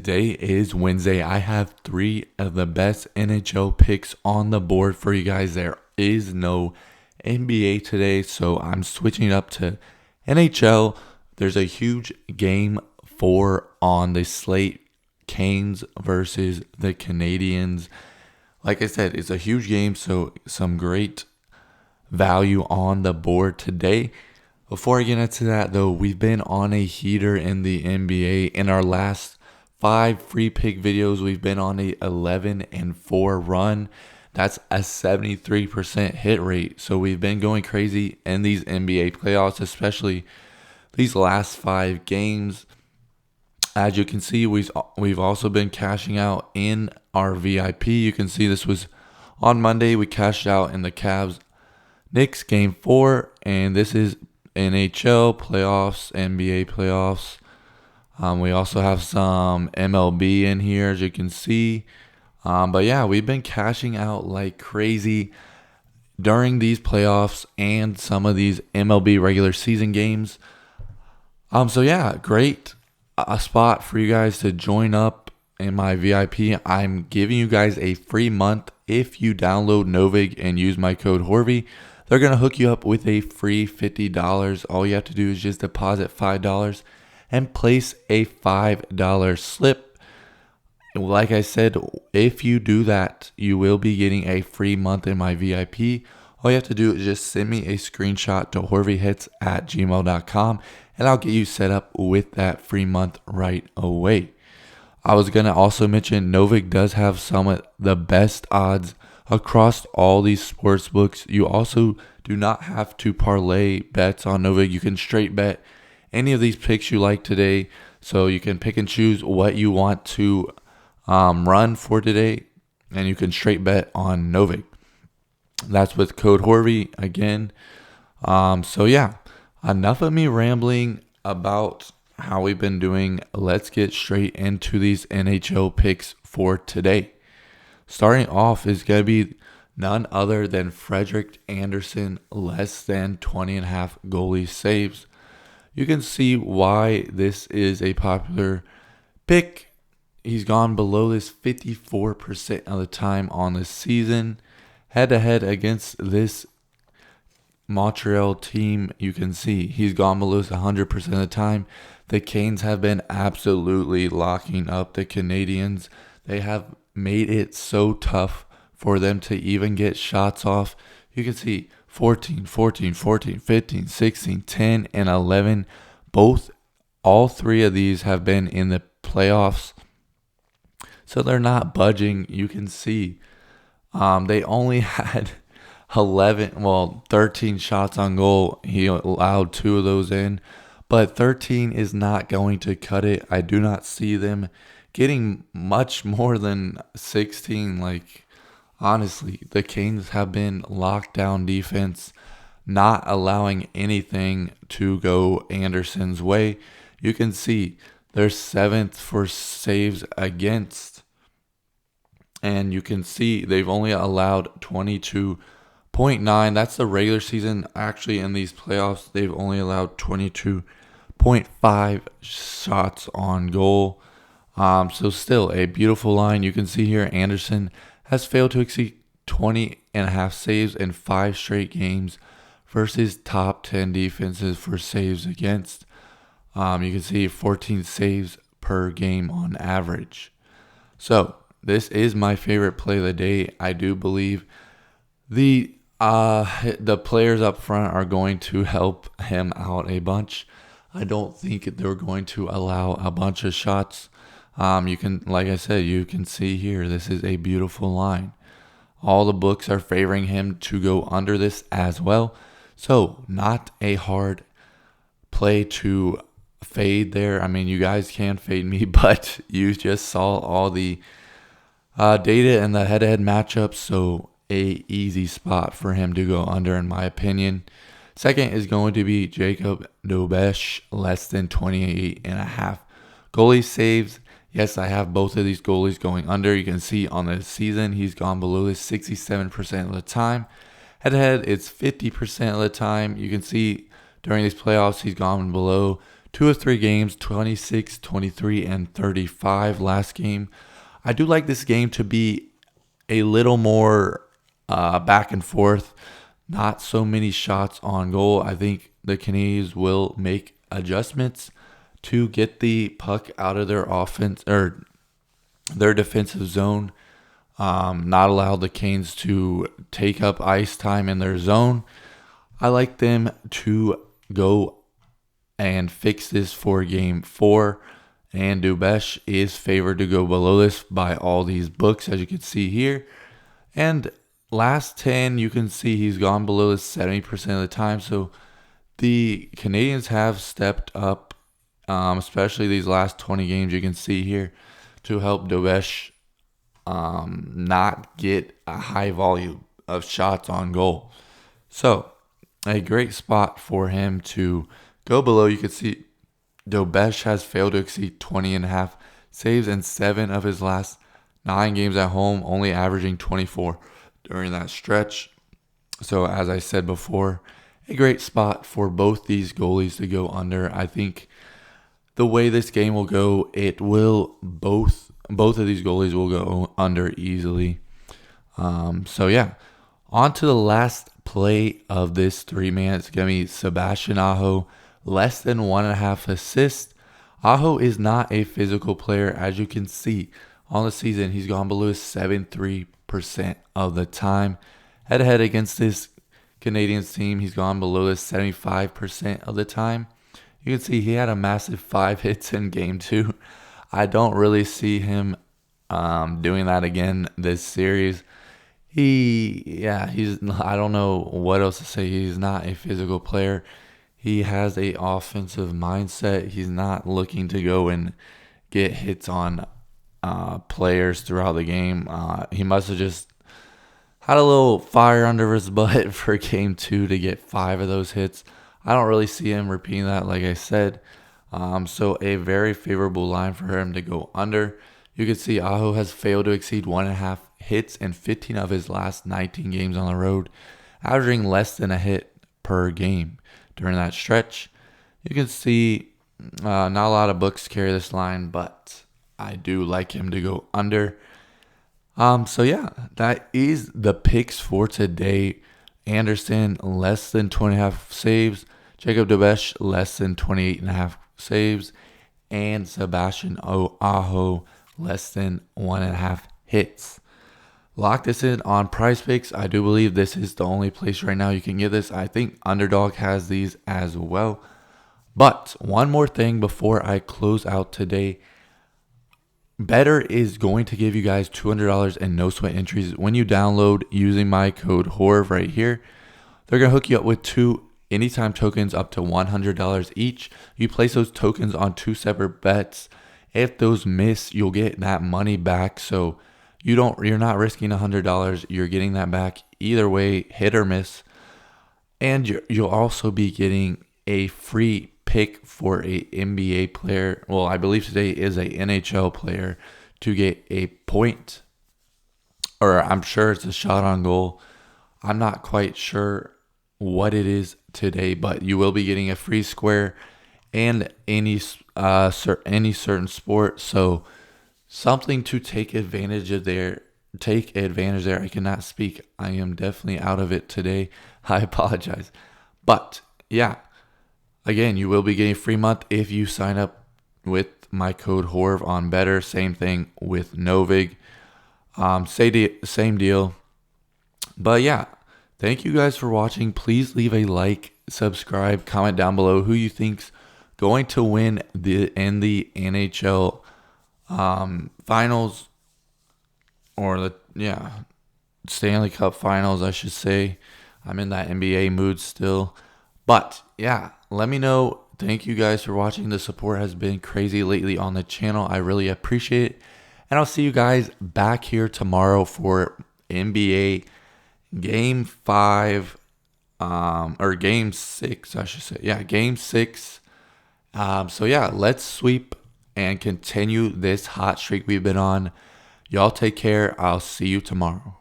Today is Wednesday. I have 3 of the best NHL picks on the board for you guys. There is no NBA today, so I'm switching up to NHL. There's a huge game 4 on the slate. Canes versus the Canadiens. Like I said, it's a huge game, so some great value on the board today. Before I get into that, though, we've been on a heater in the NBA. In our last 5 free pick videos, we've been on a 11-4 run. That's a 73% hit rate. So we've been going crazy in these NBA playoffs, especially these last 5 games. As you can see, we've also been cashing out in our VIP. You can see this was on Monday. We cashed out in the Cavs-Knicks game 4, and this is NHL playoffs, NBA playoffs. We also have some MLB in here, as you can see. But yeah, we've been cashing out like crazy during these playoffs and some of these MLB regular season games. So yeah, great a spot for you guys to join up in my VIP. I'm giving you guys a free month if you download Novig and use my code HORVY. They're going to hook you up with a free $50. All you have to do is just deposit $5 and place a $5 slip. Like I said, if you do that, you will be getting a free month in my VIP. All you have to do is just send me a screenshot to horvyhits@gmail.com and I'll get you set up with that free month right away. I was going to also mention Novig does have some of the best odds across all these sports books. You also do not have to parlay bets on Novig. You can straight bet any of these picks you like today. So you can pick and choose what you want to run for today, and you can straight bet on Novig. That's with code HORVY again. So yeah, enough of me rambling about how we've been doing. Let's get straight into these NHL picks for today. Starting off is going to be none other than Frederik Andersen, less than 20.5 goalie saves. You can see why this is a popular pick. He's gone below this 54% of the time on the season. Head-to-head against this Montreal team, you can see he's gone below this 100% of the time. The Canes have been absolutely locking up the Canadiens. They have made it so tough for them to even get shots off. You can see 14, 14, 14, 15, 16, 10, and 11. All 3 of these have been in the playoffs. So they're not budging. You can see they only had 13 shots on goal. He allowed 2 of those in. But 13 is not going to cut it. I do not see them getting much more than 16. Like, honestly, the Canes have been lockdown defense, not allowing anything to go Andersen's way. You can see they're 7th for saves against, and you can see they've only allowed 22.9. That's the regular season. Actually, in these playoffs, they've only allowed 22.5 shots on goal. So still a beautiful line. You can see here Andersen has failed to exceed 20.5 saves in 5 straight games versus top 10 defenses for saves against. You can see 14 saves per game on average. So this is my favorite play of the day. I do believe the players up front are going to help him out a bunch. I don't think they're going to allow a bunch of shots. You can, like I said, you can see here, this is a beautiful line. All the books are favoring him to go under this as well. So not a hard play to fade there. I mean, you guys can fade me, but you just saw all the data and the head-to-head matchups. So a easy spot for him to go under, in my opinion. Second is going to be Jacob Novig, less than 28.5 goalie saves. Yes, I have both of these goalies going under. You can see on the season, he's gone below this 67% of the time. Head-to-head, it's 50% of the time. You can see during these playoffs, he's gone below 2 of 3 games, 26, 23, and 35 last game. I do like this game to be a little more back and forth. Not so many shots on goal. I think the Canadiens will make adjustments to get the puck out of their offense or their defensive zone. Not allow the Canes to take up ice time in their zone. I like them to go and fix this for game 4. And Novig is favored to go below this by all these books, as you can see here. And last 10, you can see he's gone below this 70% of the time. So the Canadiens have stepped up, especially these last 20 games, you can see here, to help Novig not get a high volume of shots on goal. So a great spot for him to go below. You can see Novig has failed to exceed 20.5 saves in 7 of his last 9 games at home, only averaging 24 during that stretch. So as I said before, a great spot for both these goalies to go under. I think the way this game will go, it will both of these goalies will go under easily. So yeah, on to the last play of this 3-man. It's going to be Sebastian Aho, less than 1.5 assists. Aho is not a physical player. As you can see on the season, he's gone below 73% of the time. Head-to-head against this Canadiens team, he's gone below this 75% of the time. You can see he had a massive 5 hits in game 2. I don't really see him doing that again this series. I don't know what else to say. He's not a physical player. He has a offensive mindset. He's not looking to go and get hits on players throughout the game. He must have just had a little fire under his butt for game 2 to get 5 of those hits. I don't really see him repeating that, like I said. So a very favorable line for him to go under. You can see Aho has failed to exceed 1.5 hits in 15 of his last 19 games on the road, averaging less than a hit per game during that stretch. You can see not a lot of books carry this line, but I do like him to go under. So yeah, that is the picks for today. Anderson, less than 20.5 saves. Jacob Novig, less than 28.5 saves. And Sebastian Aho, less than 1.5 hits. Lock this in on PrizePicks. I do believe this is the only place right now you can get this. I think Underdog has these as well. But one more thing before I close out today. Betr is going to give you guys $200 in no sweat entries when you download using my code HORV right here. They're going to hook you up with 2 anytime tokens up to $100 each. You place those tokens on 2 separate bets. If those miss, you'll get that money back. So you're not risking $100. You're getting that back either way, hit or miss. And you'll also be getting a free pick for a NBA player. Well, I believe today is a NHL player to get a point, or I'm sure it's a shot on goal. I'm not quite sure what it is today, but you will be getting a free square and any certain sport. So something to take advantage of there. I cannot speak. I am definitely out of it today. I apologize. But yeah, again, you will be getting a free month if you sign up with my code HORV on Betr. Same thing with Novig. Same deal. But yeah, thank you guys for watching. Please leave a like, subscribe, comment down below who you think's going to win the NHL finals, or Stanley Cup finals, I should say. I'm in that NBA mood still. But yeah, let me know. Thank you guys for watching. The support has been crazy lately on the channel. I really appreciate it. And I'll see you guys back here tomorrow for NBA Game 5, or Game 6, I should say. Yeah, Game 6. So yeah, let's sweep and continue this hot streak we've been on. Y'all take care. I'll see you tomorrow.